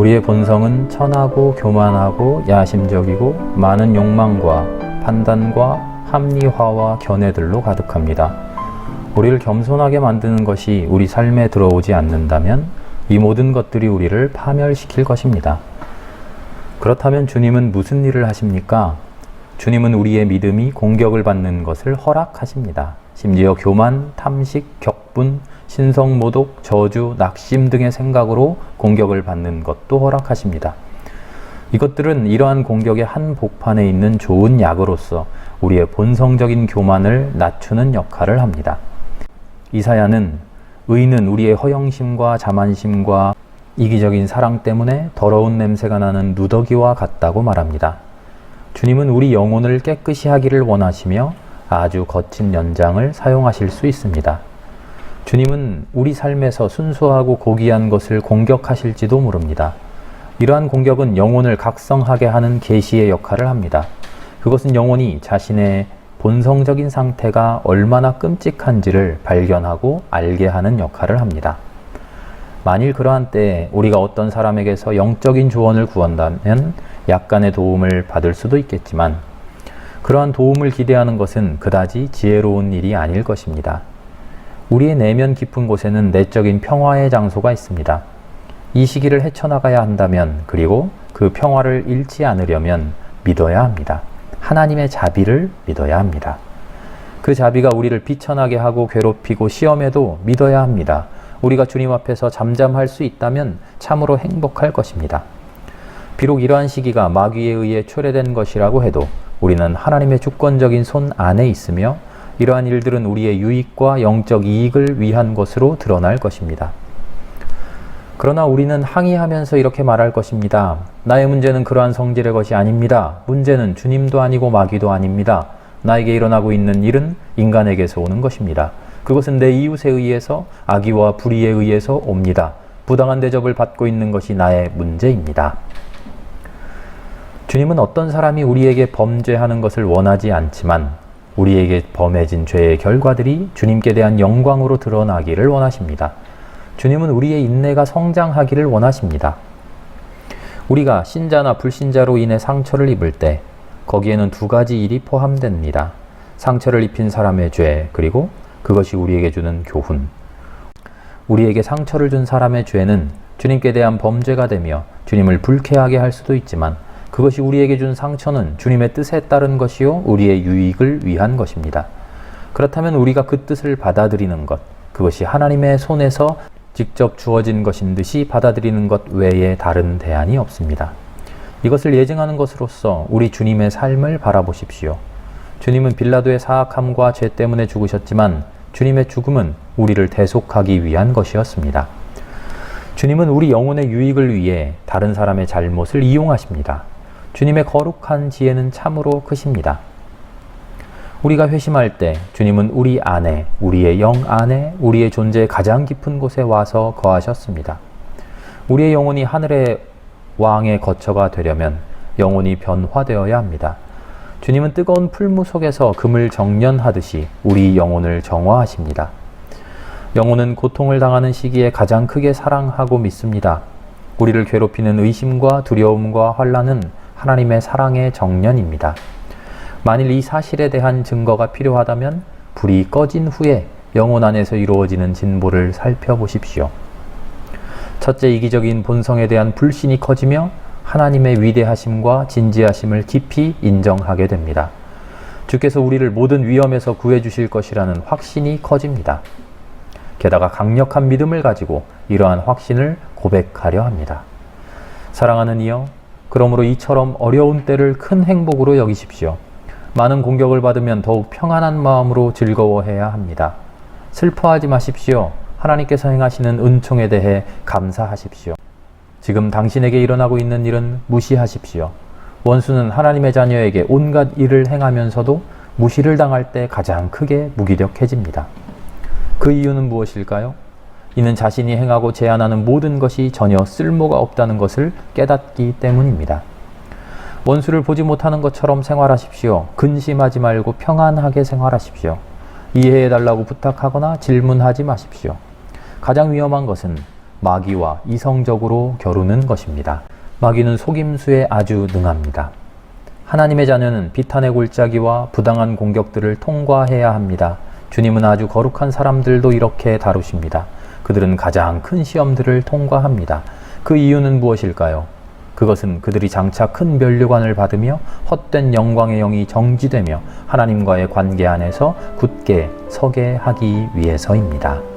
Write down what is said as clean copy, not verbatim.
우리의 본성은 천하고 교만하고 야심적이고 많은 욕망과 판단과 합리화와 견해들로 가득합니다. 우리를 겸손하게 만드는 것이 우리 삶에 들어오지 않는다면 이 모든 것들이 우리를 파멸시킬 것입니다. 그렇다면 주님은 무슨 일을 하십니까? 주님은 우리의 믿음이 공격을 받는 것을 허락하십니다. 심지어 교만, 탐식, 격분, 신성모독, 저주, 낙심 등의 생각으로 공격을 받는 것도 허락하십니다. 이것들은 이러한 공격의 한복판에 있는 좋은 약으로서 우리의 본성적인 교만을 낮추는 역할을 합니다. 이사야는 의인은 우리의 허영심과 자만심과 이기적인 사랑 때문에 더러운 냄새가 나는 누더기와 같다고 말합니다. 주님은 우리 영혼을 깨끗이 하기를 원하시며 아주 거친 연장을 사용하실 수 있습니다. 주님은 우리 삶에서 순수하고 고귀한 것을 공격하실지도 모릅니다. 이러한 공격은 영혼을 각성하게 하는 계시의 역할을 합니다. 그것은 영혼이 자신의 본성적인 상태가 얼마나 끔찍한지를 발견하고 알게 하는 역할을 합니다. 만일 그러한 때에 우리가 어떤 사람에게서 영적인 조언을 구한다면 약간의 도움을 받을 수도 있겠지만 그러한 도움을 기대하는 것은 그다지 지혜로운 일이 아닐 것입니다. 우리의 내면 깊은 곳에는 내적인 평화의 장소가 있습니다. 이 시기를 헤쳐나가야 한다면 그리고 그 평화를 잃지 않으려면 믿어야 합니다. 하나님의 자비를 믿어야 합니다. 그 자비가 우리를 비천하게 하고 괴롭히고 시험해도 믿어야 합니다. 우리가 주님 앞에서 잠잠할 수 있다면 참으로 행복할 것입니다. 비록 이러한 시기가 마귀에 의해 초래된 것이라고 해도 우리는 하나님의 주권적인 손 안에 있으며 이러한 일들은 우리의 유익과 영적 이익을 위한 것으로 드러날 것입니다. 그러나 우리는 항의하면서 이렇게 말할 것입니다. 나의 문제는 그러한 성질의 것이 아닙니다. 문제는 주님도 아니고 마귀도 아닙니다. 나에게 일어나고 있는 일은 인간에게서 오는 것입니다. 그것은 내 이웃에 의해서 악의와 불의에 의해서 옵니다. 부당한 대접을 받고 있는 것이 나의 문제입니다. 주님은 어떤 사람이 우리에게 범죄하는 것을 원하지 않지만 우리에게 범해진 죄의 결과들이 주님께 대한 영광으로 드러나기를 원하십니다. 주님은 우리의 인내가 성장하기를 원하십니다. 우리가 신자나 불신자로 인해 상처를 입을 때 거기에는 두 가지 일이 포함됩니다. 상처를 입힌 사람의 죄, 그리고 그것이 우리에게 주는 교훈. 우리에게 상처를 준 사람의 죄는 주님께 대한 범죄가 되며 주님을 불쾌하게 할 수도 있지만 그것이 우리에게 준 상처는 주님의 뜻에 따른 것이요 우리의 유익을 위한 것입니다. 그렇다면 우리가 그 뜻을 받아들이는 것, 그것이 하나님의 손에서 직접 주어진 것인 듯이 받아들이는 것 외에 다른 대안이 없습니다. 이것을 예증하는 것으로서 우리 주님의 삶을 바라보십시오. 주님은 빌라도의 사악함과 죄 때문에 죽으셨지만 주님의 죽음은 우리를 대속하기 위한 것이었습니다. 주님은 우리 영혼의 유익을 위해 다른 사람의 잘못을 이용하십니다. 주님의 거룩한 지혜는 참으로 크십니다. 우리가 회심할 때 주님은 우리 안에, 우리의 영 안에, 우리의 존재의 가장 깊은 곳에 와서 거하셨습니다. 우리의 영혼이 하늘의 왕의 거처가 되려면 영혼이 변화되어야 합니다. 주님은 뜨거운 풀무 속에서 금을 정련하듯이 우리 영혼을 정화하십니다. 영혼은 고통을 당하는 시기에 가장 크게 사랑하고 믿습니다. 우리를 괴롭히는 의심과 두려움과 환난은 하나님의 사랑의 정련입니다. 만일 이 사실에 대한 증거가 필요하다면 불이 꺼진 후에 영혼 안에서 이루어지는 진보를 살펴보십시오. 첫째, 이기적인 본성에 대한 불신이 커지며 하나님의 위대하심과 진지하심을 깊이 인정하게 됩니다. 주께서 우리를 모든 위험에서 구해주실 것이라는 확신이 커집니다. 게다가 강력한 믿음을 가지고 이러한 확신을 고백하려 합니다. 사랑하는 이여, 그러므로 이처럼 어려운 때를 큰 행복으로 여기십시오. 많은 공격을 받으면 더욱 평안한 마음으로 즐거워해야 합니다. 슬퍼하지 마십시오. 하나님께서 행하시는 은총에 대해 감사하십시오. 지금 당신에게 일어나고 있는 일은 무시하십시오. 원수는 하나님의 자녀에게 온갖 일을 행하면서도 무시를 당할 때 가장 크게 무기력해집니다. 그 이유는 무엇일까요? 이는 자신이 행하고 제안하는 모든 것이 전혀 쓸모가 없다는 것을 깨닫기 때문입니다. 원수를 보지 못하는 것처럼 생활하십시오. 근심하지 말고 평안하게 생활하십시오. 이해해달라고 부탁하거나 질문하지 마십시오. 가장 위험한 것은 마귀와 이성적으로 겨루는 것입니다. 마귀는 속임수에 아주 능합니다. 하나님의 자녀는 비탄의 골짜기와 부당한 공격들을 통과해야 합니다. 주님은 아주 거룩한 사람들도 이렇게 다루십니다. 그들은 가장 큰 시험들을 통과합니다. 그 이유는 무엇일까요? 그것은 그들이 장차 큰 면류관을 받으며 헛된 영광의 영이 정지되며 하나님과의 관계 안에서 굳게 서게 하기 위해서입니다.